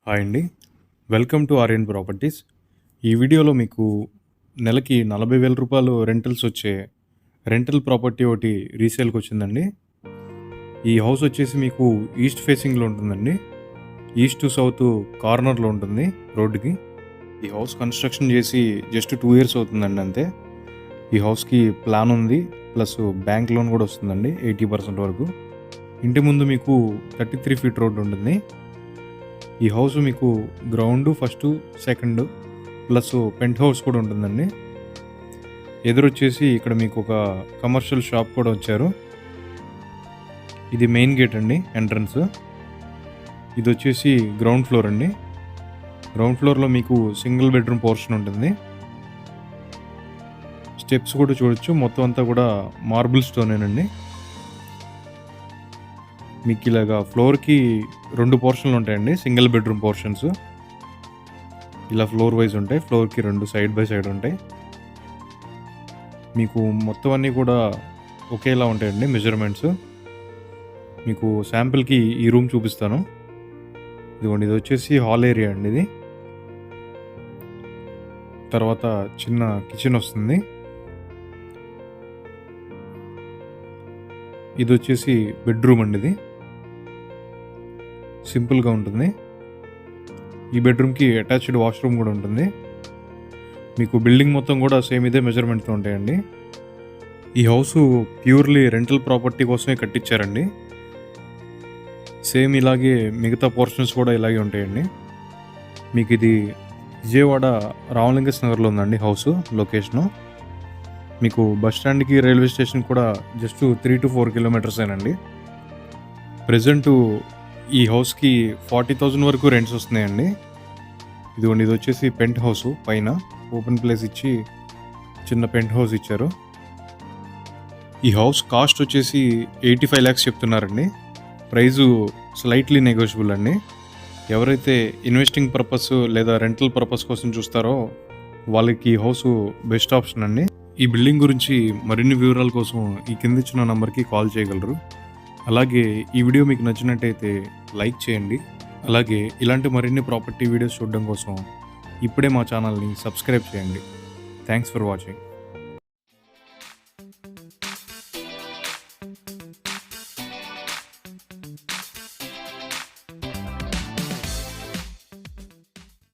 Hi అండి. Welcome to Aryan properties. ఈ వీడియోలో మీకు నెలకి రూ. 40,000 రెంటల్స్ వచ్చే రెంటల్ ప్రాపర్టీ ఒకటి రీసేల్కి వచ్చిందండి. ఈ హౌస్ వచ్చేసి మీకు ఈస్ట్ ఫేసింగ్లో ఉంటుందండి. ఈస్ట్ టు సౌత్ కార్నర్లో ఉంటుంది రోడ్డుకి. ఈ హౌస్ కన్స్ట్రక్షన్ చేసి జస్ట్ 2 years అవుతుందండి అంతే. ఈ హౌస్కి ప్లాన్ ఉంది, ప్లస్ బ్యాంక్ లోన్ కూడా వస్తుందండి 80% వరకు. ఇంటి ముందు మీకు 33 feet రోడ్డు ఉంటుంది. ఈ హౌస్ మీకు ground first, second plus penthouse కూడా ఉంటుందండి. ఎదురొచ్చేసి ఇక్కడ మీకు ఒక కమర్షియల్ షాప్ కూడా వచ్చారు. ఇది మెయిన్ గేట్ అండి, ఎంట్రన్స్. ఇది వచ్చేసి గ్రౌండ్ ఫ్లోర్ అండి. గ్రౌండ్ ఫ్లోర్లో మీకు సింగిల్ బెడ్రూమ్ పోర్షన్ ఉంటుంది. స్టెప్స్ కూడా చూడొచ్చు, మొత్తం అంతా కూడా మార్బుల్ స్టోనేనండి. మీకు ఇలాగా ఫ్లోర్కి 2 పోర్షన్లు ఉంటాయండి, సింగిల్ బెడ్రూమ్ పోర్షన్స్. ఇలా ఫ్లోర్ వైజ్ ఉంటాయి. ఫ్లోర్కి 2 సైడ్ బై సైడ్ ఉంటాయి. మీకు మొత్తం అన్నీ కూడా ఒకేలా ఉంటాయండి మెజర్మెంట్స్. మీకు శాంపిల్కి ఈ రూమ్ చూపిస్తాను. ఇదిగోండి, ఇది వచ్చేసి హాల్ ఏరియా అండి. ఇది తర్వాత చిన్న కిచెన్ వస్తుంది. ఇది వచ్చేసి బెడ్రూమ్ అండి. ఇది సింపుల్గా ఉంటుంది. ఈ బెడ్రూమ్కి అటాచ్డ్ వాష్రూమ్ కూడా ఉంటుంది. మీకు బిల్డింగ్ మొత్తం కూడా సేమ్ ఇదే మెజర్మెంట్తో ఉంటాయండి. ఈ హౌస్ ప్యూర్లీ రెంటల్ ప్రాపర్టీ కోసమే కట్టించారండి. సేమ్ ఇలాగే మిగతా పోర్షన్స్ కూడా ఇలాగే ఉంటాయండి. మీకు ఇది విజయవాడ రామలింగేశ్వర నగర్లో ఉందండి హౌస్ లొకేషను. మీకు బస్ స్టాండ్కి రైల్వే స్టేషన్ కూడా జస్ట్ 3 to 4 kilometers ఏనండి. ప్రజెంటు ఈ హౌస్కి 40,000 వరకు రెంట్స్ వస్తున్నాయండి. ఇదిగోండి, ఇది వచ్చేసి పెంట్ హౌస్. పైన ఓపెన్ ప్లేస్ ఇచ్చి చిన్న పెంట్ హౌస్ ఇచ్చారు. ఈ హౌస్ కాస్ట్ వచ్చేసి 85 lakhs చెప్తున్నారండి. ప్రైజు స్లైట్లీ నెగోషియబుల్ అండి. ఎవరైతే ఇన్వెస్టింగ్ పర్పస్ లేదా రెంటల్ పర్పస్ కోసం చూస్తారో వాళ్ళకి ఈ హౌస్ బెస్ట్ ఆప్షన్ అండి. ఈ బిల్డింగ్ గురించి మరిన్ని వివరాల కోసం ఈ కింద ఇచ్చిన నంబర్కి కాల్ చేయగలరు. అలాగే ఈ వీడియో మీకు నచ్చినట్టయితే లైక్ చేయండి. అలాగే ఇలాంటి మరిన్ని ప్రాపర్టీ వీడియోస్ చూడడం కోసం ఇప్పుడే మా ఛానల్ని సబ్స్క్రైబ్ చేయండి. Thanks for watching.